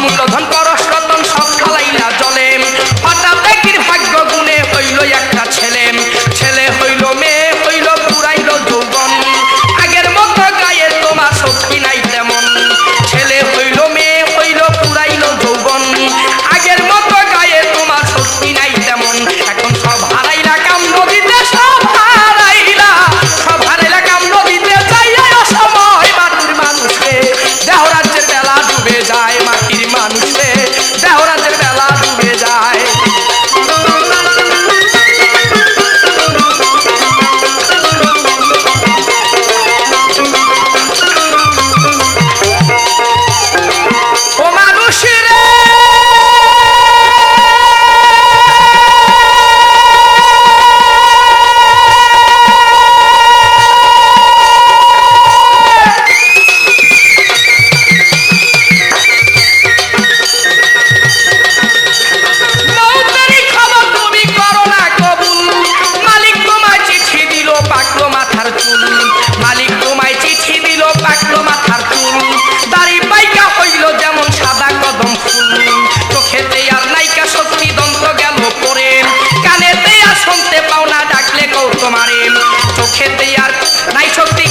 অমূল্যধন পরশ রতন সব খালাইলা জলে হঠাৎ দেখির ভাগ্য গুণে হইল একটা ছেলে ছেলে হইল মেয়ে হইল পুরাইল যৌবন আগের মতো গায়ে তোমার শক্তি নাই তেমন ছেলে হইল মেয়ে হইল পুরাইল যৌবন আগের মতো গায়ে তোমার শক্তি নাই তেমন এখন সব হারাইলা কাম নদীতে সব হারাইলা কাম নদীতে যাইয়া অসময় মাটির মানুষে দেহরাজ্যের বেলা ডুবে যায় মাটির মানুষে দেহরাজ্যের বেলা ডুবে যায় ও মানুষ রে নৌকারি খবর তুমি করো না কবুল মালিক তোমায় চিঠি দিল পাকলো মাথার চুল মালিক তোমায় চিঠি দিল পাকলো মাথার চুল দাড়ি পাইকা হইল যেমন সাদা কদম ফুল চোখেতে আর নাইকা শক্তি দন্ত গেল পরে কানেতে আর শুনতে পাও না ডাকলে কৌ তোমারে চোখেতে আর নাই শক্তি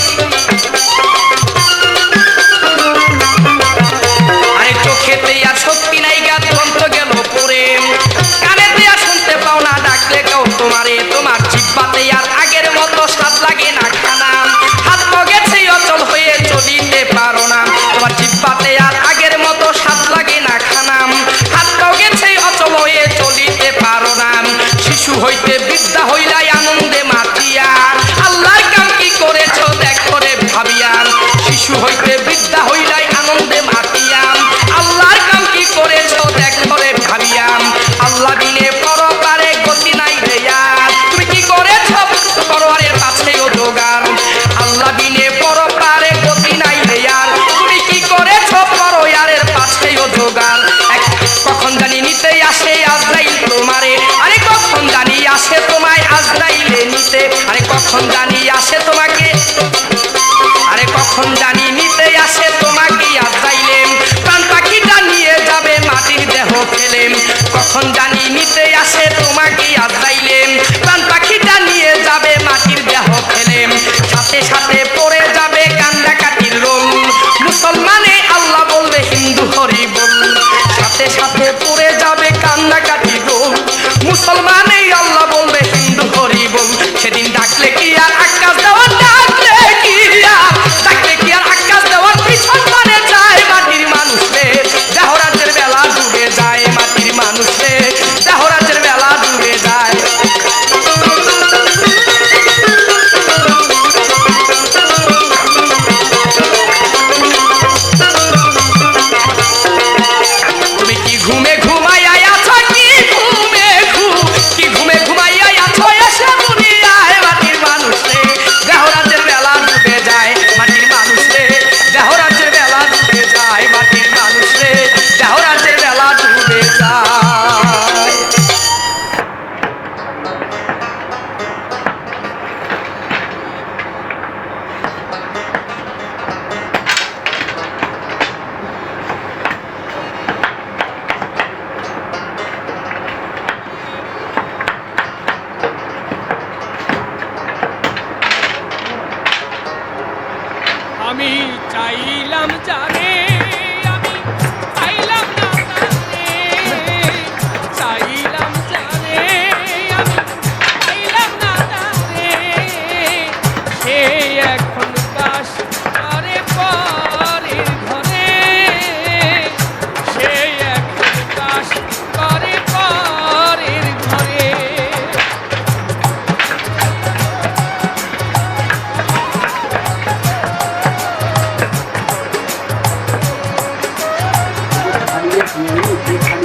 আরে চোখেতে আর শক্তি নাই গা দন্ত গেল পরে কানেতে আর শুনতে পাও না ডাকলে কৌ তোমারে তোমার জিহ্বাতে আর আগের মতো স্বাদ লাগে না খানা হাত পা গেছে অচল হয়ে চলিতে পারো না তোমার জিহ্বাতে আর আগের মতো স্বাদ লাগে না খানা হাত পা গেছে অচল হয়ে চলিতে পারো না শিশু হইতে বিদ্যা হইলাই আনন্দে মাতিয়া আল্লাহর কাম কি করেছো দেখো রে ভাবিয়া শিশু হইতে বিদ্যা হইলাই আনন্দে মাতিয়া আল্লাহর কাম কি করেছো দেখো রে ভাবিয়া আল্লাহ বিনে পরপারে গতি নাই রে আর তুমি কি করেছো পরওয়ারের পাছেও জোগাড় আল্লাহ বিনে পরপারে গতি নাই রে আর তুমি কি করেছো পরওয়ারের পাছেও জোগাড় কখন জানি নিতে আসে আজরাইল তোমারে আরে কখন জানি আসে তোমায় আজরাইলে নিতে আরে কখন জানি আসে তোমাকে আরে কখন জানি নিতে আসে তোমাকে আজরাইলে প্রাণ পাখিটা নিয়ে যাবে মাটির দেহ ফেলে কখন জানি নিতে আসে তোমাকে আজরাইলে প্রাণ পাখিটা নিয়ে যাবে মাটির দেহ ফেলে সাথে সাথে পড়ে যাবে কান্দা কাটির রোল মুসলমানে আল্লাহ বলবে হিন্দু হরি বল সাথে সাথে পড়ে যাবে কান্না কাটি রোল মুসলমানে আল্লাহ বলবে হিন্দু হরি বল সেদিন ডাকলে কি আর আকাশ দেওয়ার ডাকলে কি আর আকাশ দেওয়ার পিছন মানে যায় মাটির মানুষে দেহরাজ্যের বেলা ডুবে যায় মাটির মানুষে দেহরাজ্যের বেলা ডুবে যায় তুমি কি ঘুমে ঘুমাইয়া আছো কি ঘুমে ঘুমাইয়া আছো এসে দুনিয়ায় মাটির মানুষে দেহরাজ্যের বেলা ডুবে যায় মাটির মানুষে দেহরাজ্যের বেলা ডুবে যায় মাটির মানুষে দেহরাজ্যের বেলা ডুবে যায় আমি চাইলাম জানে আমি পাইলাম না জানে চাইলাম জানে আমি পাইলাম না জানে সে এখন বাস করে পরের ঘরে সে এখন বাস করে পরের ঘরে Yes,